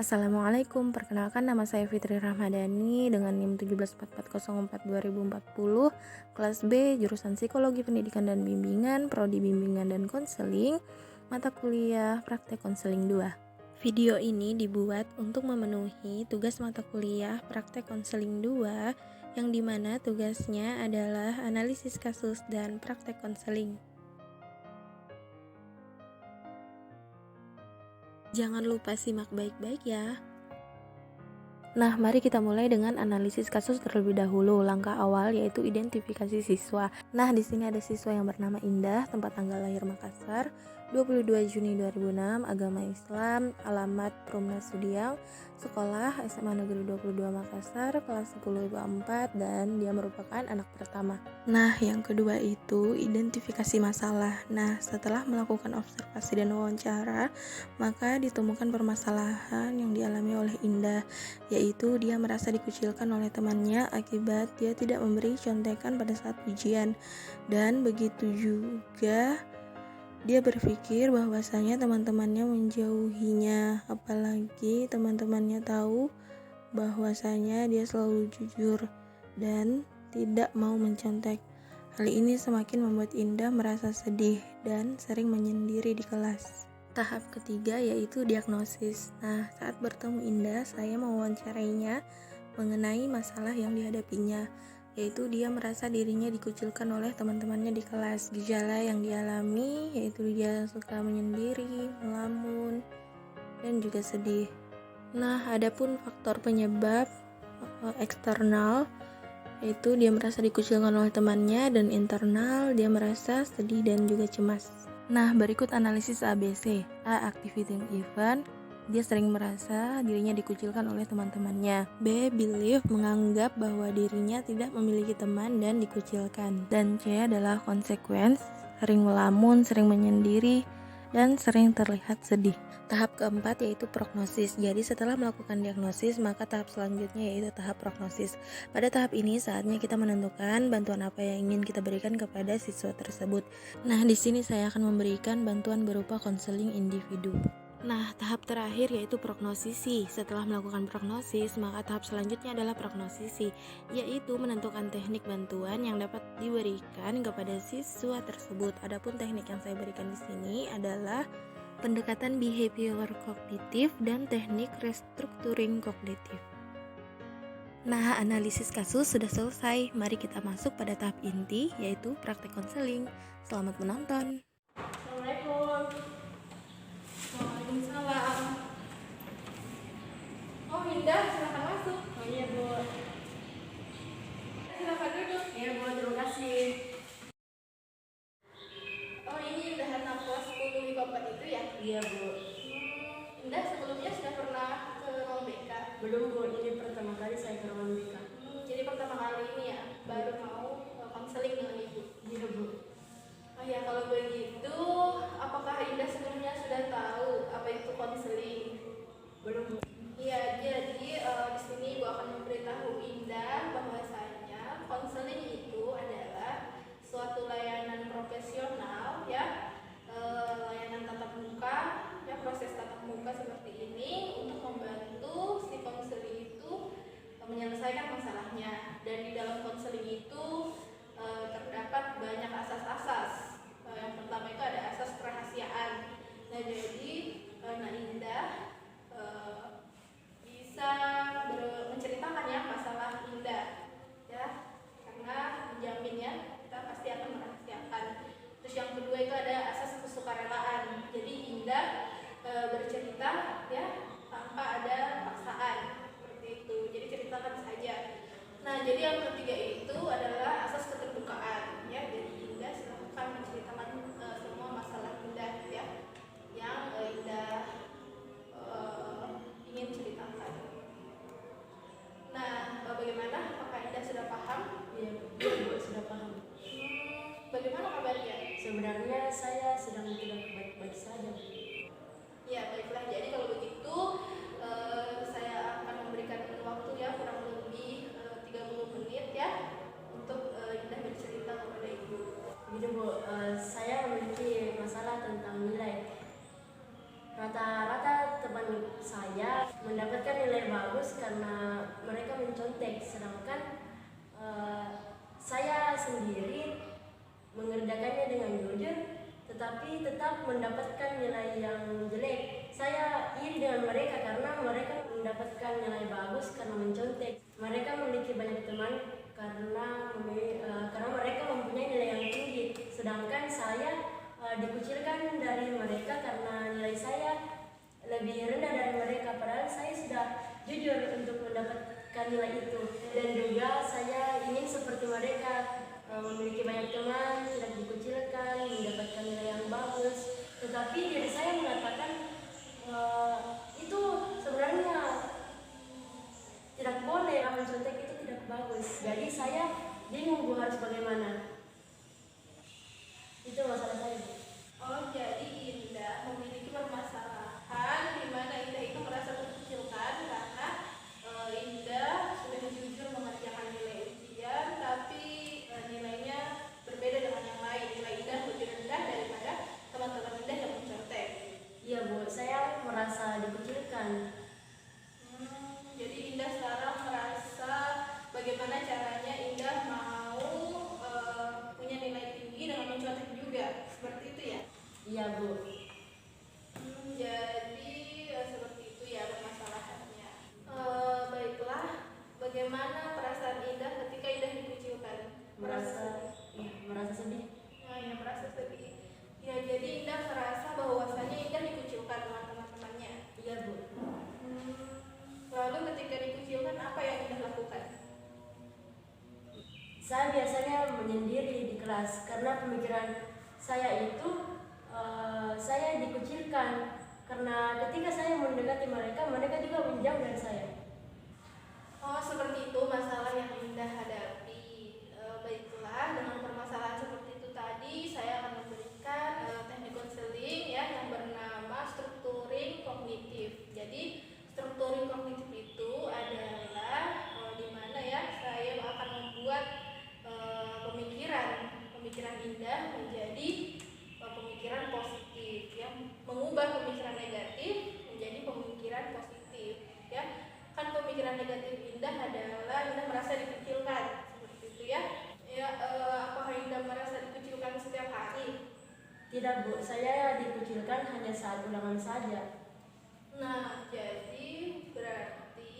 Assalamualaikum, perkenalkan nama saya Fitri Rahmadani dengan NIM 174404/2040, kelas B, jurusan Psikologi Pendidikan dan Bimbingan, Prodi Bimbingan dan Konseling, mata kuliah Praktek Konseling 2. Video ini dibuat untuk memenuhi tugas mata kuliah Praktek Konseling 2 yang dimana tugasnya adalah analisis kasus dan praktek konseling. Jangan lupa simak baik-baik ya. Nah, mari kita mulai dengan analisis kasus terlebih dahulu. Langkah awal yaitu identifikasi siswa. Nah, di sini ada siswa yang bernama Indah, tempat tanggal lahir Makassar, 22 Juni 2006, agama Islam, alamat Perumnas Sudiang, sekolah SMA Negeri 22 Makassar, kelas 10 IPA 4, dan dia merupakan anak pertama. Nah, yang kedua itu identifikasi masalah. Nah, setelah melakukan observasi dan wawancara, maka ditemukan permasalahan yang dialami oleh Indah, yaitu dia merasa dikucilkan oleh temannya akibat dia tidak memberi contekan pada saat ujian. Dan begitu juga dia berpikir bahwasanya teman-temannya menjauhinya, apalagi teman-temannya tahu bahwasanya dia selalu jujur dan tidak mau mencontek. Hal ini semakin membuat Indah merasa sedih dan sering menyendiri di kelas. Tahap ketiga yaitu diagnosis. Nah, saat bertemu Indah, saya mewawancarainya mengenai masalah yang dihadapinya, yaitu dia merasa dirinya dikucilkan oleh teman-temannya di kelas. Gejala yang dialami yaitu dia suka menyendiri, melamun, dan juga sedih. Nah, adapun faktor penyebab eksternal yaitu dia merasa dikucilkan oleh temannya, dan internal dia merasa sedih dan juga cemas. Nah, berikut analisis ABC. A. Activity event. Dia sering merasa dirinya dikucilkan oleh teman-temannya. B. Belief, menganggap bahwa dirinya tidak memiliki teman dan dikucilkan. Dan C adalah consequence, sering melamun, sering menyendiri, dan sering terlihat sedih. Tahap keempat yaitu prognosis. Jadi setelah melakukan diagnosis, maka tahap selanjutnya yaitu tahap prognosis. Pada tahap ini saatnya kita menentukan bantuan apa yang ingin kita berikan kepada siswa tersebut. Nah, di sini saya akan memberikan bantuan berupa konseling individu. Nah, tahap terakhir yaitu prognosisi. Setelah melakukan prognosis, maka tahap selanjutnya adalah prognosisi, yaitu menentukan teknik bantuan yang dapat diberikan kepada siswa tersebut. Adapun teknik yang saya berikan di sini adalah pendekatan behavior kognitif dan teknik restructuring kognitif. Nah, analisis kasus sudah selesai. Mari kita masuk pada tahap inti, yaitu praktek konseling. Selamat menonton. Assalamualaikum. Waalaikumsalam. Oh, Indah, silakan masuk. Oh iya, Bu. Silakan duduk. Iya, Bu, terima kasih. Oh, ini Indah anak kelas 10 IPA 4 itu ya? Iya, Bu. Indah sebelumnya sudah pernah ke ruang BK? Belum, Bu. Ini pertama kali saya ke ruang BK. Jadi pertama kali ini ya, baru mau konseling dengan Ibu? Iya, Bu. Oh ya, kalau begitu, apakah Indah sebelumnya sudah tahu apa itu konseling? Belum, Bu. Iya, jadi di sini Ibu akan memberitahu Indah bahwasanya konseling itu adalah suatu layanan profesional ya, layanan tatap muka ya, proses tatap muka seperti ini untuk membantu si konseling itu menyelesaikan masalahnya. Dan di dalam konseling itu terdapat banyak asas-asas. Yang pertama itu ada asas kerahasiaan. Nah, jadi Indah bisa menceritakan ya masalah Indah ya, karena menjaminnya kita pasti akan merahasiakan. Terus yang kedua itu ada asas kesukarelaan. Jadi Indah bercerita ya tanpa ada paksaan, seperti itu. Jadi ceritakan saja. Nah, jadi yang ketiga itu adalah asas keterbukaan ya. Jadi Indah silahkan menceritakan semua masalah Indah ya, yang Indah ingin ceritakan. Nah, bagaimana? Apakah Indah sudah paham? Iya, Bu, sudah paham. Bagaimana kabarnya? Sebenarnya saya sedang tidak baik-baik saja. Ya, baiklah. Jadi kalau begitu saya akan memberikan waktu ya, kurang lebih 30 menit ya, untuk Indah bercerita kepada Ibu. Gitu, Bu. Saya memiliki masalah tentang nilai. Rata-rata teman saya mendapatkan nilai bagus karena mereka mencontek, sedangkan saya sendiri mengerjakannya dengan jujur tetapi tetap mendapatkan nilai yang jelek. Saya iri dengan mereka karena mereka mendapatkan nilai bagus karena mencontek. Mereka memiliki banyak teman karena mereka mempunyai nilai yang tinggi, sedangkan saya dikucilkan dari mereka karena nilai saya lebih rendah dari mereka, padahal saya sudah jujur untuk mendapatkan nilai itu. Dan juga saya ingin seperti mereka, memiliki banyak teman, tidak dikucilkan, mendapatkan nilai yang bagus. Tetapi diri saya mengatakan itu sebenarnya tidak boleh, mencontek itu tidak bagus. Jadi saya bingung Bu harus bagaimana. Itu masalah saya Bu. Oh, jadi Indah memiliki permasalahan di mana Indah itu merasa terkucilkan karena Indah sudah jujur mengerjakan nilai ujian, tapi nilainya berbeda dengan yang lain. Nilai Indah lebih rendah daripada teman-teman Indah yang mencontek. Iya Bu, saya merasa dikucilkan. Jadi Indah sekarang merasa bagaimana caranya Indah mau punya nilai tinggi dengan mencontek juga, seperti itu ya? Iya Bu. Jadi seperti itu ya permasalahannya. Baiklah, bagaimana perasaan Indah ketika Indah dikucilkan? Merasa sedih. Nah, ya merasa sedih. Ya, jadi Indah merasa bahwasanya Indah dikucilkan dengan teman-temannya. Iya Bu. Lalu ketika dikucilkan apa yang Indah lakukan? Saya biasanya menyendiri di kelas karena pemikiran saya itu saya dikucilkan karena ketika saya mendekati mereka, mereka juga menjauh dari saya. Oh, seperti itu masalah yang Indah hadapi. Baiklah, dengan permasalahan seperti itu tadi, saya akan memberikan teknik konseling ya yang bernama strukturing kognitif. Jadi, strukturing kognitif itu adalah di mana ya saya akan membuat pemikiran Indah menjadi pemikiran positif, ya, mengubah pemikiran negatif menjadi pemikiran positif, ya. Kan pemikiran negatif Indah adalah Indah merasa dikucilkan, seperti itu ya. Ya, apakah Indah merasa dikucilkan setiap hari? Tidak Bu, saya dikucilkan hanya saat ulangan saja. Nah, jadi berarti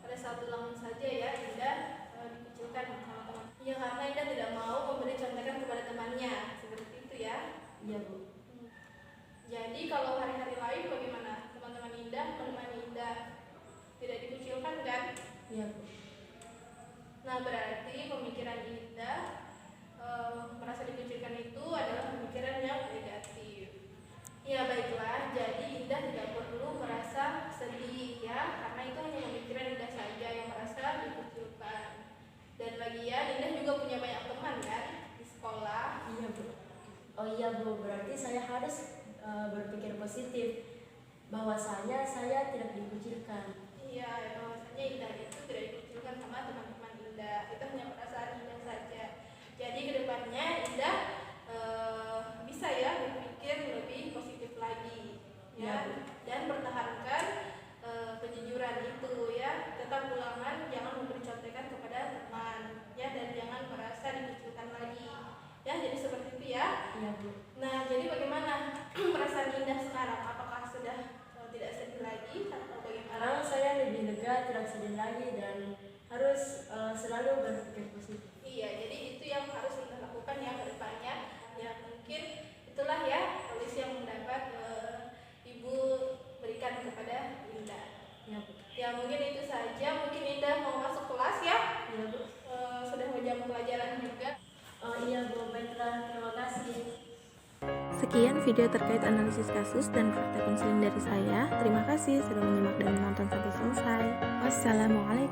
pada saat ulangan saja ya Indah dikucilkan sama teman. Ya, karena Indah tidak mau memberi contekan kepada temannya, seperti itu ya. Iya Bu. Jadi kalau hari-hari lain bagaimana? Teman-teman Indah menemani Indah tidak dikucilkan kan? Iya Bu. Nah, berarti pemikiran Indah merasa dikucilkan itu adalah pemikiran yang negatif. Ya, baiklah, jadi Indah tidak perlu merasa sedih ya, karena itu hanya pemikiran Indah saja yang merasa dikucilkan. Dan lagian Indah juga punya banyak teman kan di sekolah. Iya Bu. Oh iya Bu, berarti saya harus berpikir positif bahwasanya saya tidak dikucilkan. Iya, bahwasanya Indah itu tidak dikucilkan sama teman-teman Indah. Itu hanya perasaan Indah saja. Jadi kedepannya Indah bisa ya berpikir lebih positif lagi, ya, dan pertahankan kejujuran itu ya. Tetap ulangan, jangan memberi contekan kepada teman, ya, dan jangan merasa dikucilkan lagi. Ya, jadi seperti itu ya. Iya Bu. Nah, jadi bagaimana perasaan Indah sekarang? Apakah sudah tidak sedih lagi atau bagaimana? Sekarang saya lebih lega, tidak sedih lagi dan harus selalu berpikir positif. Iya, jadi itu yang harus Indah lakukan ya ke depannya. Ya, mungkin itulah ya solusi yang mendapat Ibu berikan kepada Indah. Iya Bu. Ya, mungkin itu saja. Mungkin Indah mau masuk kelas ya. Iya Bu. Sudah mau jam pelajaran juga. Oh iya Bu, baiklah, terima kasih. Sekian video terkait analisis kasus dan praktek konseling dari saya. Terima kasih sudah menyimak dan menonton sampai selesai. Wassalamualaikum.